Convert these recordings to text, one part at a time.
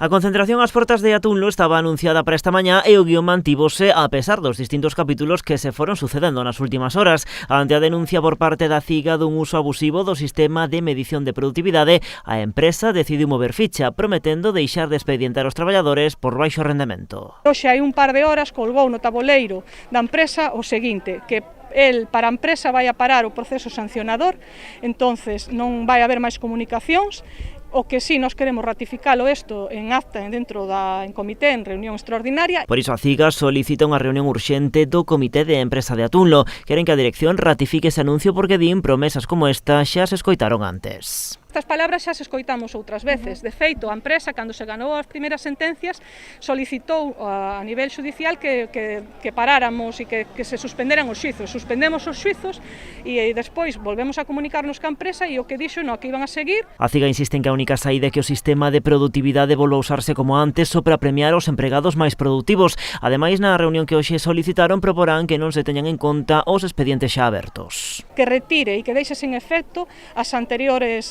A concentración ás portas de Atunlo estaba anunciada para esta mañá e o guión mantívose a pesar dos distintos capítulos que se foron sucedendo nas últimas horas. Ante a denuncia por parte da CIGA dun uso abusivo do sistema de medición de produtividade, a empresa decidiu mover ficha, prometendo deixar de expedientar os traballadores por baixo rendemento. Hoxe hai un par de horas colgou no taboleiro da empresa o seguinte, que para a empresa vai a parar o proceso sancionador, entonces non vai haber máis comunicacións. O que sí, nós queremos ratificalo isto en acta en comité, en reunión extraordinaria. Por iso a CIGA solicita unha reunión urxente do Comité de Empresa de Atunlo. Queren que a dirección ratifique ese anuncio porque din promesas como esta xa se escoitaron antes. Estas palabras xa se escoitamos outras veces. De feito, a empresa, cando se ganou as primeiras sentencias, solicitou a nivel judicial que paráramos e que se suspenderan os xuizos. Suspendemos os xuizos e despois volvemos a comunicarnos ca empresa e o que dixo no que iban a seguir. A CIGA insiste en que a única saída é que o sistema de produtividade volva a usarse como antes só para premiar os empregados máis produtivos. Ademais, na reunión que hoxe solicitaron, proporán que non se teñan en conta os expedientes xa abertos. Que retire e que deixe sen efecto as anteriores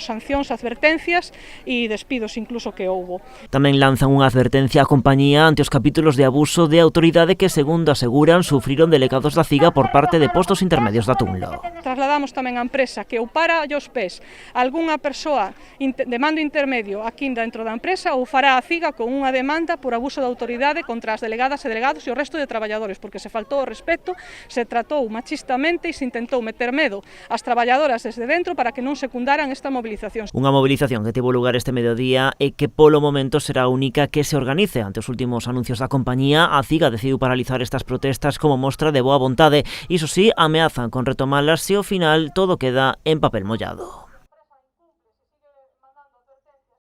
sancións, advertencias e despidos incluso que houbo. Tamén lanzan unha advertencia á compañía ante os capítulos de abuso de autoridade que, segundo aseguran, sufriron delegados da CIGA por parte de postos intermedios da Atunlo. Trasladamos tamén á empresa que ou para os pés algunha persoa de mando intermedio aquí dentro da empresa ou fará a CIGA con unha demanda por abuso de autoridade contra as delegadas e delegados e o resto de traballadores, porque se faltou o respeto, se tratou machistamente e se intentou meter medo ás traballadoras desde dentro para que non secundaran esta movilización. Unha movilización que tivo lugar este mediodía e que polo momento será a única que se organice. Ante os últimos anuncios da compañía, a CIGA decidiu paralizar estas protestas como mostra de boa vontade. Iso sí, ameazan con retomalas se ao final todo queda en papel mollado.